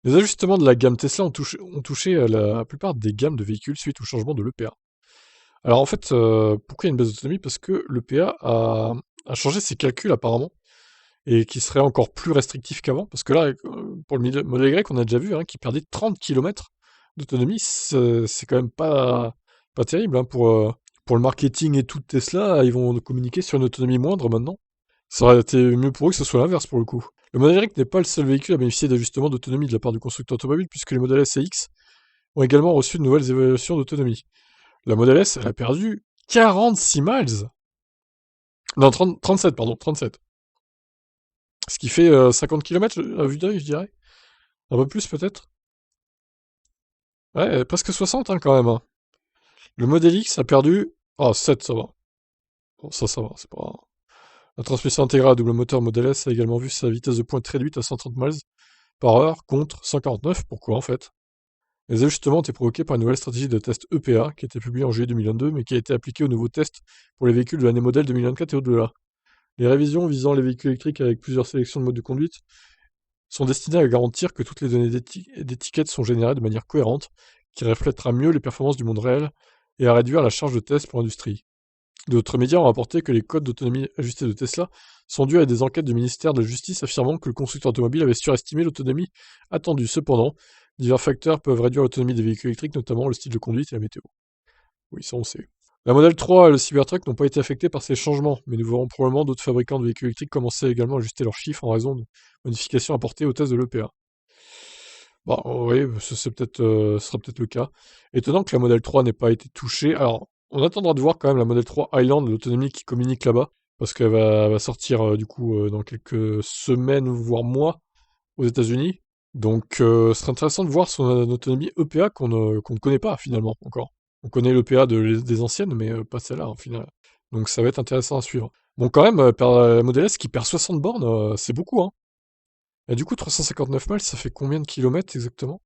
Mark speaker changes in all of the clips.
Speaker 1: Les ajustements de la gamme Tesla ont touché la plupart des gammes de véhicules suite au changement de l'EPA. Alors en fait, pourquoi il y a une baisse d'autonomie? Parce que l'EPA a changé ses calculs apparemment, et qui serait encore plus restrictif qu'avant. Parce que là, pour le modèle Y, on a déjà vu hein, qu'il perdait 30 km d'autonomie. C'est quand même pas terrible hein, pour le marketing et tout de Tesla. Ils vont communiquer sur une autonomie moindre maintenant. Ça aurait été mieux pour eux que ce soit l'inverse pour le coup. Le modèle Y n'est pas le seul véhicule à bénéficier d'ajustements d'autonomie de la part du constructeur automobile, puisque les modèles S et X ont également reçu de nouvelles évaluations d'autonomie. La Model S, elle a perdu 46 miles. Non, 37, pardon, 37. Ce qui fait 50 km à vue d'œil, je dirais. Un peu plus peut-être. Ouais, presque 60 hein, quand même. Hein. Le Model X a perdu... Oh, 7, ça va. Bon, ça va, c'est pas... La transmission intégrale à double moteur Model S a également vu sa vitesse de pointe réduite à 130 miles par heure contre 149. Pourquoi en fait? Les ajustements ont été provoqués par une nouvelle stratégie de test EPA qui a été publiée en juillet 2022 mais qui a été appliquée aux nouveaux tests pour les véhicules de l'année modèle 2024 et au-delà. Les révisions visant les véhicules électriques avec plusieurs sélections de modes de conduite sont destinées à garantir que toutes les données d'étiquette sont générées de manière cohérente, qui reflètera mieux les performances du monde réel et à réduire la charge de test pour l'industrie. D'autres médias ont rapporté que les codes d'autonomie ajustés de Tesla sont dus à des enquêtes du ministère de la Justice affirmant que le constructeur automobile avait surestimé l'autonomie attendue. Cependant, divers facteurs peuvent réduire l'autonomie des véhicules électriques, notamment le style de conduite et la météo. Oui, ça on sait. La Model 3 et le Cybertruck n'ont pas été affectés par ces changements, mais nous verrons probablement d'autres fabricants de véhicules électriques commencer également à ajuster leurs chiffres en raison de modifications apportées au test de l'EPA. Bah oui, ce sera peut-être le cas. Étonnant que la Model 3 n'ait pas été touchée. Alors, on attendra de voir quand même la Model 3 Highland, l'autonomie qui communique là-bas, parce qu'elle va sortir du coup dans quelques semaines, voire mois, aux États-Unis. Donc, ce serait intéressant de voir son autonomie EPA qu'on ne connaît pas finalement encore. On connaît l'EPA des anciennes, mais pas celle-là, au final. Donc ça va être intéressant à suivre. Bon, quand même, Model S qui perd 60 bornes, c'est beaucoup, hein. Et du coup, 359 miles, ça fait combien de kilomètres exactement?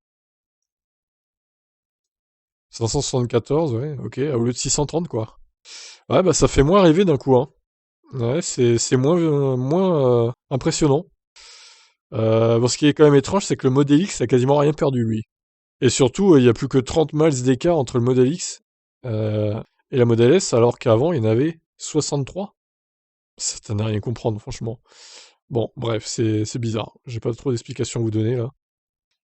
Speaker 1: 574, ouais, ok, au lieu de 630, quoi. Ouais, bah ça fait moins rêver d'un coup, hein. Ouais, c'est moins impressionnant. Bon, ce qui est quand même étrange, c'est que le Model X a quasiment rien perdu, lui. Et surtout, il y a plus que 30 miles d'écart entre le Model X euh, et la Model S, alors qu'avant, il y en avait 63. Ça n'a rien comprendre, franchement. Bon, bref, c'est bizarre. J'ai pas trop d'explications à vous donner, là.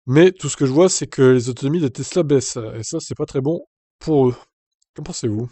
Speaker 1: Mais tout ce que je vois, c'est que les autonomies de Tesla baissent. Et ça, c'est pas très bon pour eux. Qu'en pensez-vous?